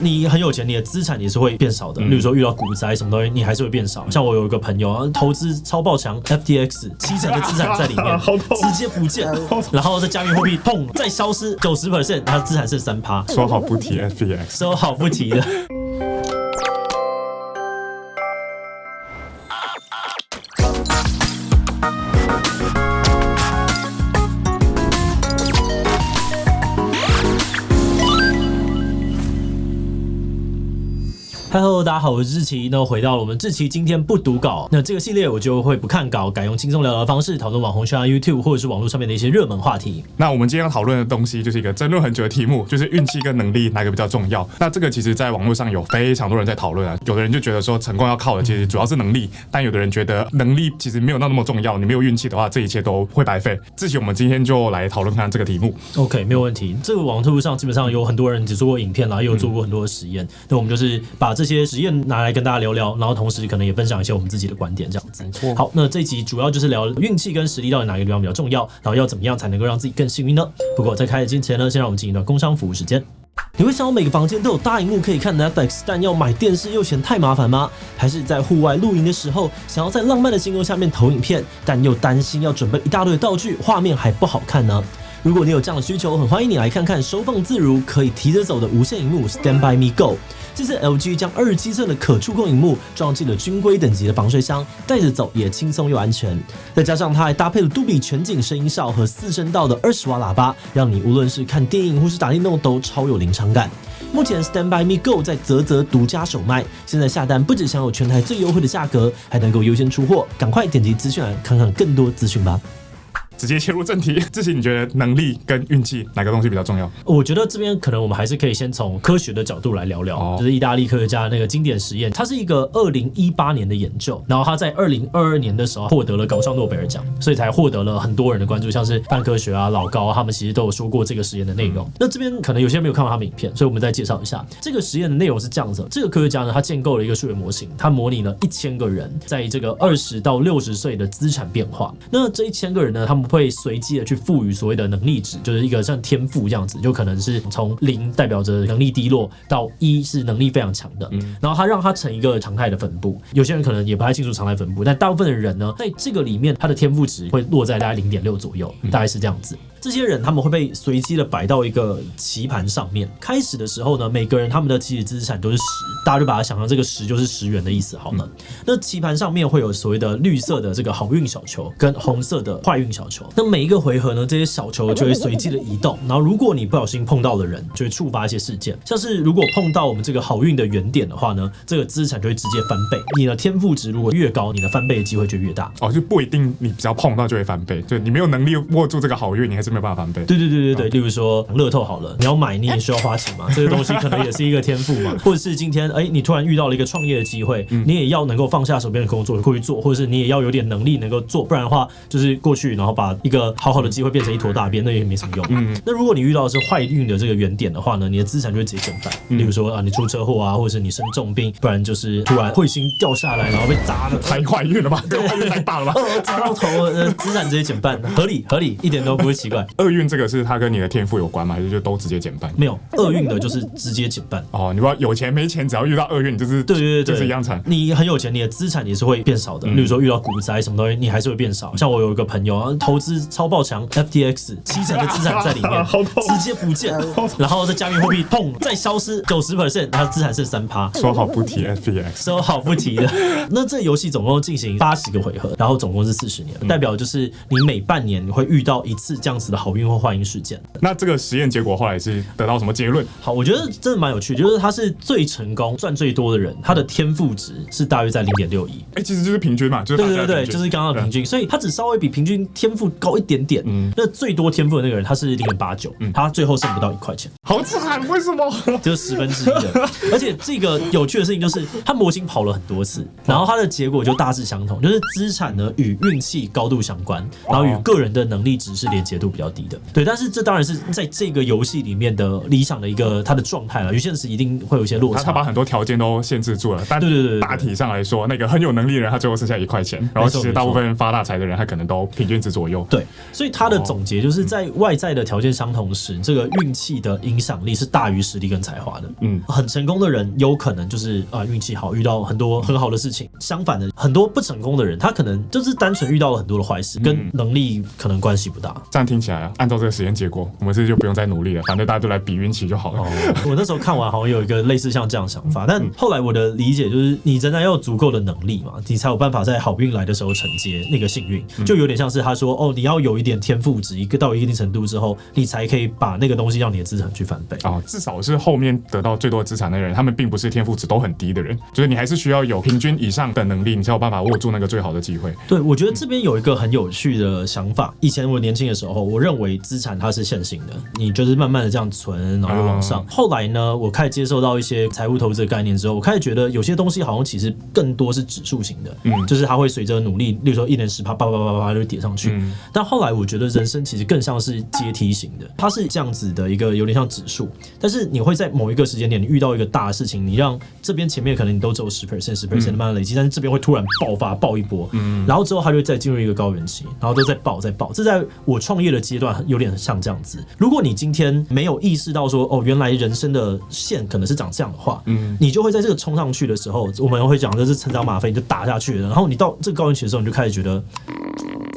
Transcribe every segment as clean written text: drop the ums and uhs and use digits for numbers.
你很有钱，你的资产也是会变少的。例如说遇到股灾什么东西，你还是会变少。像我有一个朋友投资超爆强 FTX，70%的资产在里面，直接不见，然后在加密货币砰再消失90%，他资产剩3%。说好不提 FTX， 说好不提的。Hello， 大家好，我是志祺。那回到了我们志祺今天不读稿，那这个系列我就会不看稿，改用轻松聊聊的方式讨论网红圈、YouTube 或者是网络上面的一些热门话题。那我们今天要讨论的东西就是一个争论很久的题目，就是运气跟能力哪个比较重要。那这个其实在网络上有非常多人在讨论啊，有的人就觉得说成功要靠的其实主要是能力，但有的人觉得能力其实没有那么重要，你没有运气的话，这一切都会白费。志祺，我们今天就来讨论看这个题目。OK， 没有问题。这个网络上基本上有很多人只做过影片啦，也有做过很多的实验。那我们就是把这些实验拿来跟大家聊聊，然后同时可能也分享一些我们自己的观点，这样子。好，那这一集主要就是聊运气跟实力到底哪个地方比较重要，然后要怎么样才能够让自己更幸运呢？不过在开始之前呢，先让我们进行一段工商服务时间。你会想要每个房间都有大荧幕可以看 Netflix， 但要买电视又嫌太麻烦吗？还是在户外露营的时候，想要在浪漫的星空下面投影片，但又担心要准备一大堆的道具，画面还不好看呢？如果你有这样的需求，很欢迎你来看看收放自如、可以提着走的无线萤幕 Stand by Me Go。这次 LG 将27寸的可触控萤幕装进了军规等级的防水箱，带着走也轻松又安全。再加上它还搭配了杜比全景声音效和4声道的20瓦喇叭，让你无论是看电影或是打电动都超有临场感。目前 Stand by Me Go 在嘖嘖独家首卖，现在下单不只享有全台最优惠的价格，还能够优先出货。赶快点击资讯栏看看更多资讯吧。直接切入正题，志祺，你觉得能力跟运气哪个东西比较重要？我觉得这边可能我们还是可以先从科学的角度来聊聊，就是意大利科学家那个经典实验，它是一个2018年的研究，然后他在2022年的时候获得了搞笑诺贝尔奖，所以才获得了很多人的关注，像是范科学啊、老高他们其实都有说过这个实验的内容。那这边可能有些人没有看过他们影片，所以我们再介绍一下这个实验的内容是这样子。这个科学家呢，他建构了一个数学模型，他模拟了1000个人在这个20到60岁的资产变化。那这1000个人呢，他们会随机的去赋予所谓的能力值，就是一个像天赋这样子，就可能是从0代表着能力低落到1是能力非常强的，然后他让它成一个常态的分布。有些人可能也不太清楚常态分布，但大部分的人呢，在这个里面他的天赋值会落在大概0.6左右，大概是这样子。这些人他们会被随机的摆到一个棋盘上面。开始的时候呢，每个人他们的起始资产都是10，大家就把它想象这个10就是10元的意思好了。那棋盘上面会有所谓的绿色的这个好运小球跟红色的坏运小球。那每一个回合呢，这些小球就会随机的移动，然后如果你不小心碰到的人，就会触发一些事件，像是如果碰到我们这个好运的原点的话呢，这个资产就会直接翻倍。你的天赋值如果越高，你的翻倍的机会就越大。就不一定你只要碰到就会翻倍，就你没有能力握住这个好运，你还是没有办法翻倍。对，例如说乐透好了，你要买你也需要花钱嘛，这个东西可能也是一个天赋嘛，或者是今天你突然遇到了一个创业的机会，你也要能够放下手边的工作过去做，或者是你也要有点能力能够做，不然的话就是过去然后把一个好好的机会变成一坨大便，那也没什么用。那如果你遇到的是坏运的这个原点的话呢，你的资产就会直接减半。例如说你出车祸啊，或者是你生重病，不然就是突然彗星掉下来，然后被砸的太坏运了吧？这个坏运太大了吧？砸到头，资产直接减半，合理，一点都不会奇怪。厄运这个是它跟你的天赋有关吗？还是就都直接减半？没有，厄运的就是直接减半。你不知道有钱没钱，只要遇到厄运，就是对，就是一样惨。你很有钱，你的资产也是会变少的。例如说遇到股灾什么东西，你还是会变少。像我有一个朋友投资超爆强 FTX，70%的资产在里面，直接不见，然后在加密货币砰再消失90%，他资产剩3%。说好不提 FTX， 说好不提的。那这游戏总共进行80个回合，然后总共是40年，代表就是你每半年你会遇到一次这样子的好运或坏运事件。那这个实验结果后来是得到什么结论？好，我觉得真的蛮有趣，就是他是最成功赚最多的人，他的天赋值是大约在0.6亿。其实就是平均嘛，就是对，就是刚刚的平均，所以他只稍微比平均天赋高一点点。那最多天赋的那个人他是0.89，他最后剩不到1块钱，好惨，为什么？就是1/10的。而且这个有趣的事情就是，他模型跑了很多次，然后他的结果就大致相同，就是资产呢与运气高度相关，然后与个人的能力值是连结度比较低的。对，但是这当然是在这个游戏里面的理想的一个它的状态了，与现实一定会有一些落差。他把很多条件都限制住了，但对，大体上来说，那个很有能力的人，他最后剩下1块钱，然后其实大部分发大财的人，他可能都平均值左右。对，所以他的总结就是在外在的条件相同时，这个运气的影响力是大于实力跟才华的。很成功的人有可能就是运气好，遇到很多很好的事情；相反的，很多不成功的人，他可能就是单纯遇到了很多的坏事，跟能力可能关系不大。这样听起来，按照这个实验结果，我们是不是就不用再努力了？反正大家就来比运气就好了。我那时候看完好像有一个类似像这样的想法，但后来我的理解就是，你仍然要有足够的能力嘛，你才有办法在好运来的时候承接那个幸运。就有点像是他说，你要有一点天赋值，到一定程度之后，你才可以把那个东西让你的资产去翻倍。至少是后面得到最多资产的人，他们并不是天赋值都很低的人，就是你还是需要有平均以上的能力，你才有办法握住那个最好的机会。对，我觉得这边有一个很有趣的想法。以前我年轻的时候，我认为资产它是线性的，你就是慢慢的这样存，然后又往上。后来呢，我开始接受到一些财务投资的概念之后，我开始觉得有些东西好像其实更多是指数型的，就是它会随着努力，例如说1年10%，啪就叠上去。但后来我觉得人生其实更像是阶梯型的，它是这样子的一个有点像指数，但是你会在某一个时间点，你遇到一个大的事情，你让这边前面可能你都只有10% 慢慢累积，但是这边会突然爆一波，然后之后它就再进入一个高原期，然后都再爆。这在我创业的阶段有点像这样子。如果你今天没有意识到说，原来人生的线可能是长这样的话，你就会在这个冲上去的时候，我们会讲这是成长吗啡，你就打下去了，然后你到这个高原期的时候，你就开始觉得。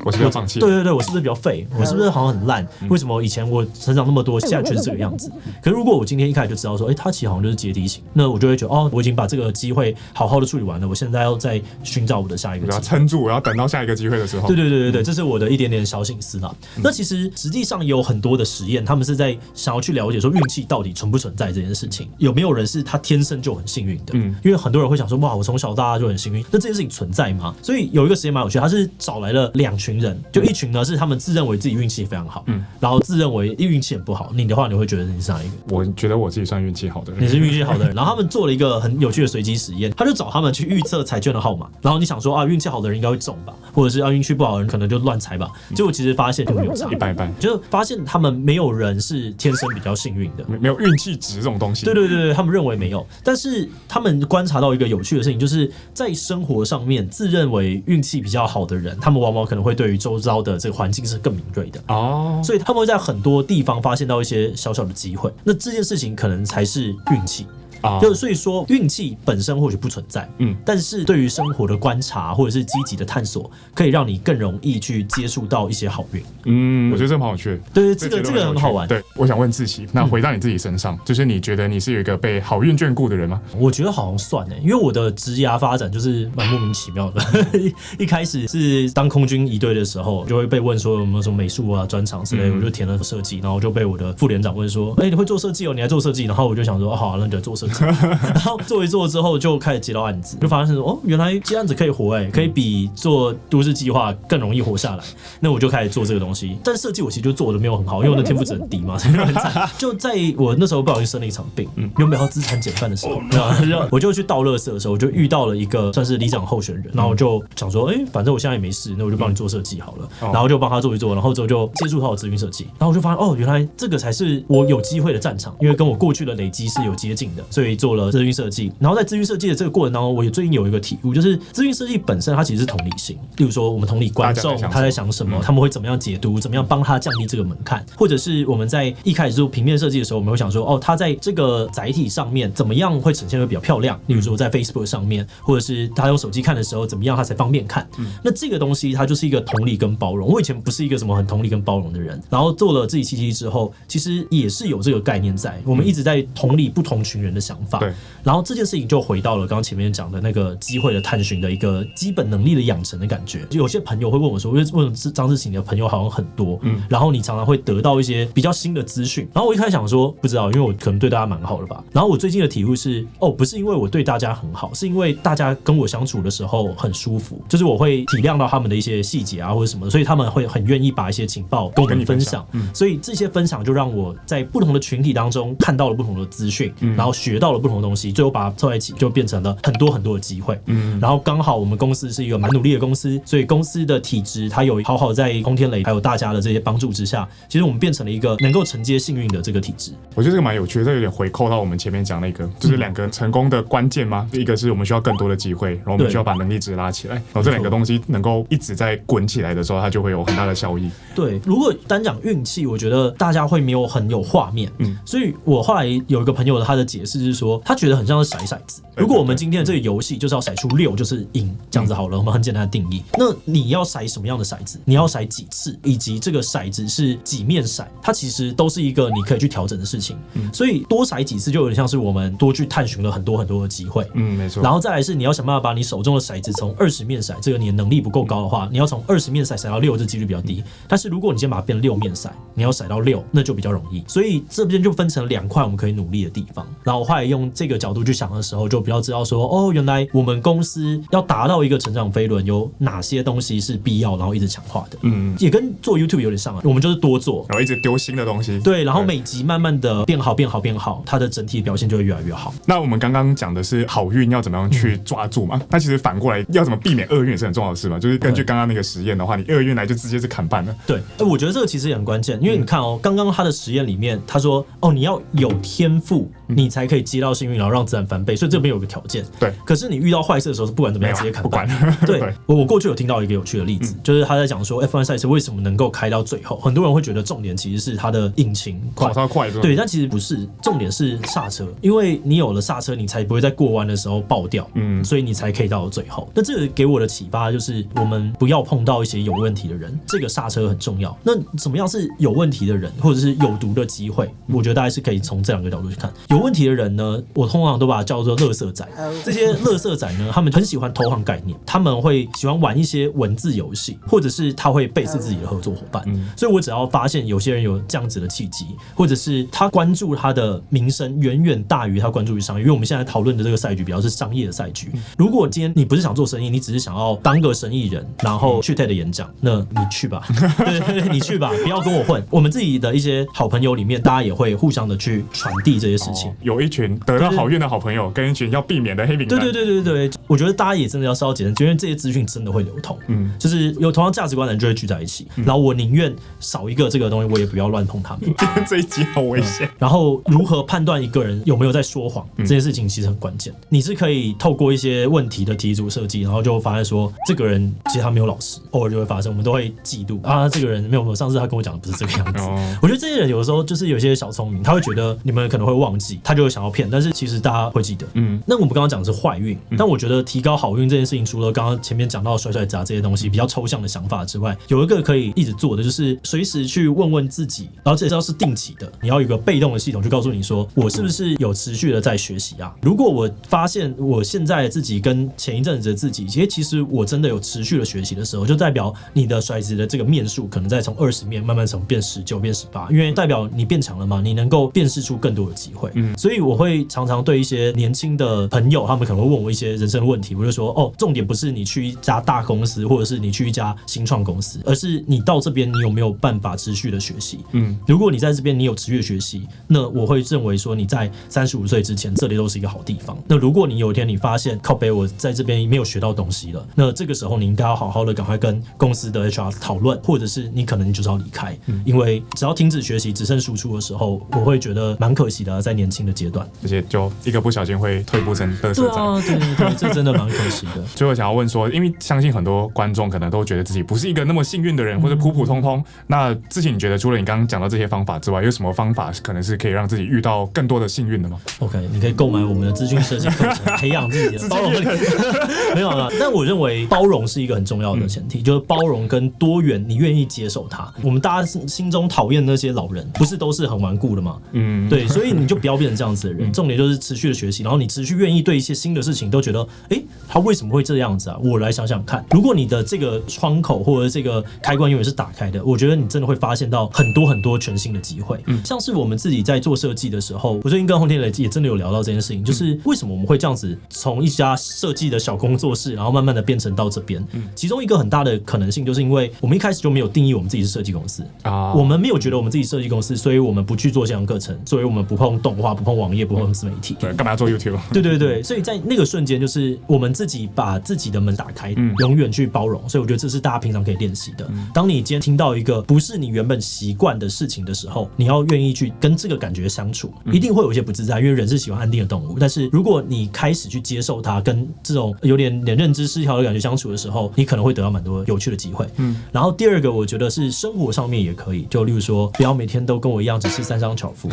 我是不是要放弃？对，我是不是比较废？我是不是好像很烂？为什么以前我成长那么多，现在却是这个样子？可是如果我今天一开始就知道说，它其实好像就是阶梯型，那我就会觉得，我已经把这个机会好好的处理完了，我现在要再寻找我的下一个机会。我要撑住，我要等到下一个机会的时候。对，这是我的一点点小省思啦。那其实实际上也有很多的实验，他们是在想要去了解说运气到底存不存在这件事情，有没有人是他天生就很幸运的？因为很多人会想说，哇，我从小到大就很幸运，那这件事情存在吗？所以有一个实验蛮有趣，他是找来了2群人，就一群呢是他们自认为自己运气非常好，然后自认为运气很不好。你的话，你会觉得你是哪一个？我觉得我自己算运气好的人。你是运气好的人。然后他们做了一个很有趣的随机实验，他就找他们去预测彩券的号码，然后你想说运气好的人应该会中吧，或者是运气不好的人可能就乱猜吧。结果其实发现就没有差，一般，就发现他们没有人是天生比较幸运的，没有运气值这种东西。对，他们认为没有。但是他们观察到一个有趣的事情，就是在生活上面自认为运气比较好的人，他们往往可能会对于周遭的这个环境是更敏锐的所以他们会在很多地方发现到一些小小的机会。那这件事情可能才是运气。就所以说运气本身或许不存在，但是对于生活的观察或者是积极的探索，可以让你更容易去接触到一些好运。我觉得这蛮有趣的。对，这个很好玩。对，我想问志祺，那回到你自己身上，就是你觉得你是有一个被好运眷顾的人吗？我觉得好像算因为我的职涯发展就是蛮莫名其妙的。一开始是当空军仪队的时候，就会被问说有没有什么美术专长之类，我就填了设计，然后就被我的副连长问说，你会做设计你还做设计？然后我就想说，好，那就做设计。然后做一做之后就开始接到案子，就发现说原来接案子可以活可以比做都市计划更容易活下来。那我就开始做这个东西，但设计我其实就做的没有很好，因为我的天赋值很低嘛，所以就很惨。就在我那时候不小心生了一场病，原本要资产减半的时候，我就去倒垃圾的时候，我就遇到了一个算是里长候选人，然后我就想说，反正我现在也没事，那我就帮你做设计好了，然后就帮他做一做，然后之后就接触到了资讯设计，然后我就发现原来这个才是我有机会的战场，因为跟我过去的累积是有接近的，所以做了资讯设计。然后在资讯设计的这个过程当中，我也最近有一个体悟，就是资讯设计本身它其实是同理心，例如说我们同理观众他在想什么，他们会怎么样解读，怎么样帮他降低这个门槛，或者是我们在一开始做平面设计的时候，我们会想说他在这个载体上面怎么样会呈现的比较漂亮，例如说在 Facebook 上面，或者是他用手机看的时候怎么样他才方便看。那这个东西它就是一个同理跟包容。我以前不是一个什么很同理跟包容的人，然后做了自己777之后，其实也是有这个概念在，我们一直在同理不同群人的想法。然后这件事情就回到了刚刚前面讲的那个机会的探寻的一个基本能力的养成的感觉。有些朋友会问我说，为什么张志祺的朋友好像很多，然后你常常会得到一些比较新的资讯。然后我一开始想说不知道，因为我可能对大家蛮好的吧。然后我最近的体悟是，不是因为我对大家很好，是因为大家跟我相处的时候很舒服，就是我会体谅到他们的一些细节或者什么，所以他们会很愿意把一些情报跟我们分享。所以这些分享就让我在不同的群体当中看到了不同的资讯，然后学学到了不同的东西，最后把它凑在一起，就变成了很多很多的机会。然后刚好我们公司是一个蛮努力的公司，所以公司的体质它有好好在空天雷还有大家的这些帮助之下，其实我们变成了一个能够承接幸运的这个体质。我觉得这个蛮有趣的，这有点回扣到我们前面讲那个，就是2个成功的关键吗？一个是我们需要更多的机会，然后我们需要把能力值拉起来，然后这2个东西能够一直在滚起来的时候，它就会有很大的效益。对，如果单讲运气，我觉得大家会没有很有画面。所以我后来有一个朋友，他的解释是说，他觉得很像是骰骰子。如果我们今天的这个游戏就是要骰出6就是赢，这样子好了，我们很简单的定义。那你要骰什么样的骰子？你要骰几次，以及这个骰子是几面骰，它其实都是一个你可以去调整的事情。所以多骰几次就有点像是我们多去探寻了很多很多的机会。没错。然后再来是你要想办法把你手中的骰子从20面骰，这个你的能力不够高的话，你要从20面骰骰到6，这几率比较低。但是如果你先把它变6面骰，你要骰到6，那就比较容易。所以这边就分成2块我们可以努力的地方。然后我后来用这个角度去想的时候，就比较知道说，哦，原来我们公司要达到一个成长飞轮，有哪些东西是必要，然后一直强化的。也跟做 YouTube 有点像啊，我们就是多做，然后一直丢新的东西。对，然后每集慢慢的变好，它的整体表现就会越来越好。那我们刚刚讲的是好运要怎么样去抓住嘛？那其实反过来要怎么避免厄运也是很重要的事嘛。就是根据刚刚那个实验的话，你厄运来就直接是砍半了。对，我觉得这个其实也很关键，因为你看哦，刚刚他的实验里面他说，哦，你要有天赋，你才可以接到幸运，然后让自然翻倍，所以这边有个条件。对，可是你遇到坏事的时候，是不管怎么样直接砍半。对，我过去有听到一个有趣的例子，就是他在讲说 F1 赛事为什么能够开到最后，很多人会觉得重点其实是它的引擎跑超快，对，但其实不是，重点是刹车，因为你有了刹车，你才不会在过弯的时候爆掉，所以你才可以到最后。那这个给我的启发就是，我们不要碰到一些有问题的人，这个刹车很重要。那怎么样是有问题的人，或者是有毒的机会？我觉得大概是可以从这2个角度去看。有问题的人呢，我通常都把它叫做垃圾仔。这些垃圾仔呢，他们很喜欢偷换概念，他们会喜欢玩一些文字游戏，或者是他会背刺自己的合作伙伴。所以我只要发现有些人有这样子的契机，或者是他关注他的名声远远大于他关注于商业，因为我们现在讨论的这个赛局比较是商业的赛局。如果今天你不是想做生意，你只是想要当个生意人，然后去 TED 演讲，那你去吧，对，你去吧，不要跟我混。我们自己的一些好朋友里面，大家也会互相的去传递这些事情。有一群得到好运的好朋友，跟一群要避免的黑名单。对，我觉得大家也真的要稍微谨慎，因为这些资讯真的会流通。就是有同样价值观的人就会聚在一起，然后我宁愿少一个这个东西，我也不要乱碰他们。这一集好危险。然后如何判断一个人有没有在说谎，这件事情其实很关键。你是可以透过一些问题的题组设计，然后就发现说这个人其实他没有老实，偶尔就会发生，我们都会嫉妒啊，这个人没有，上次他跟我讲的不是这个样子。我觉得这些人有的时候就是有些小聪明，他会觉得你们可能会忘记，他就会想要骗，但是其实大家会记得。那我们刚刚讲的是坏运，但我觉得提高好运这件事情，除了刚刚前面讲到甩甩子啊这些东西比较抽象的想法之外，有一个可以一直做的，就是随时去问问自己，然后这要是定期的，你要有一个被动的系统去告诉你说，我是不是有持续的在学习啊？如果我发现我现在的自己跟前一阵子的自己，其实我真的有持续的学习的时候，就代表你的骰子的这个面数可能在从20面慢慢从变19变18，因为代表你变强了嘛，你能够辨识出更多的机会。所以我会常常对一些年轻的朋友，他们可能会问我一些人生的问题，我就说，哦，重点不是你去一家大公司，或者是你去一家新创公司，而是你到这边你有没有办法持续的学习。如果你在这边你有持续的学习，那我会认为说你在35岁之前，这里都是一个好地方。那如果你有一天你发现靠北我在这边没有学到东西了，那这个时候你应该要好好的赶快跟公司的 HR 讨论，或者是你可能就是要离开。因为只要停止学习只剩输出的时候，我会觉得蛮可惜的，在年轻的阶段，而且就一个不小心会退步成垃圾仔。对，这真的蛮可惜的。所以我想要问说，因为相信很多观众可能都觉得自己不是一个那么幸运的人，或者普普通通。那之前你觉得除了你刚刚讲到这些方法之外，有什么方法可能是可以让自己遇到更多的幸运的吗 ？OK， 你可以购买我们的资讯设计课程，培养自己的包容力。没有啦，但我认为包容是一个很重要的前提，就是包容跟多元，你愿意接受它。我们大家心中讨厌那些老人，不是都是很顽固的吗？对，所以你就不要变成这样子的人。重点就是持续的学习，然后你持续愿意对一些新的事情都觉得，他为什么会这样子啊？我来想想看。如果你的这个窗口或者这个开关永远是打开的，我觉得你真的会发现到很多很多全新的机会。像是我们自己在做设计的时候，我最近跟洪天磊也真的有聊到这件事情，就是为什么我们会这样子从一家设计的小工作室，然后慢慢的变成到这边。其中一个很大的可能性，就是因为我们一开始就没有定义我们自己是设计公司啊，我们没有觉得我们自己设计公司，所以我们不去做线上课程，所以我们不碰动画，不碰网页。业部或自媒体。对，干嘛要做 YouTube？对对对，所以在那个瞬间，就是我们自己把自己的门打开，永远去包容。所以我觉得这是大家平常可以练习的。当你今天听到一个不是你原本习惯的事情的时候，你要愿意去跟这个感觉相处，一定会有一些不自在，因为人是喜欢安定的动物。但是如果你开始去接受它，跟这种有点认知失调的感觉相处的时候，你可能会得到蛮多有趣的机会。然后第二个，我觉得是生活上面也可以，就例如说，不要每天都跟我一样只吃3商巧福，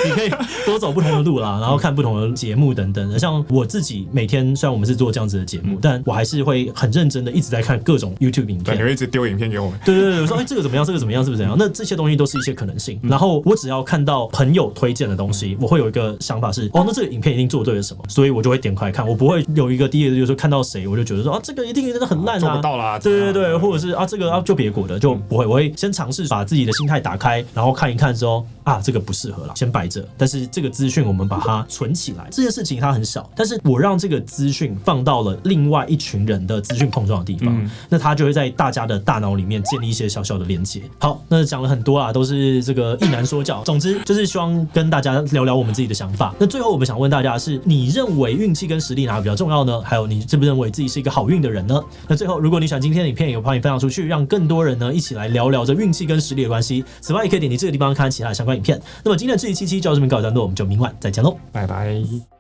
你可以多走不同的路啦，然后看不同的节目等等的。像我自己每天，虽然我们是做这样子的节目，但我还是会很认真的一直在看各种 YouTube 影片。对，你会一直丢影片给我们。对对对，我说这个怎么样，这个怎么样，是不是怎样？那这些东西都是一些可能性。然后我只要看到朋友推荐的东西，我会有一个想法是，那这个影片一定做对了什么，所以我就会点开来看。我不会有一个第一个就是说看到谁我就觉得说这个一定真的很烂啊，做不到啦。对对对，或者是这个就别国的就不会，我会先尝试把自己的心态打开，然后看一看之后这个不适合了，先摆着。但是这个资讯我们把它存起来，这件事情它很小，但是我让这个资讯放到了另外一群人的资讯碰撞的地方，那它就会在大家的大脑里面建立一些小小的连接。好，那讲了很多啦，都是这个一难说教。总之就是希望跟大家聊聊我们自己的想法。那最后我们想问大家的是，你认为运气跟实力哪个比较重要呢？还有你认不认为自己是一个好运的人呢？那最后，如果你喜欢今天的影片，也欢迎分享出去，让更多人呢一起来聊聊这运气跟实力的关系。此外，也可以点击这个地方看其他的相关影片。那么今天的这一期就到这边告一段落，我们就明晚再见喽，拜拜。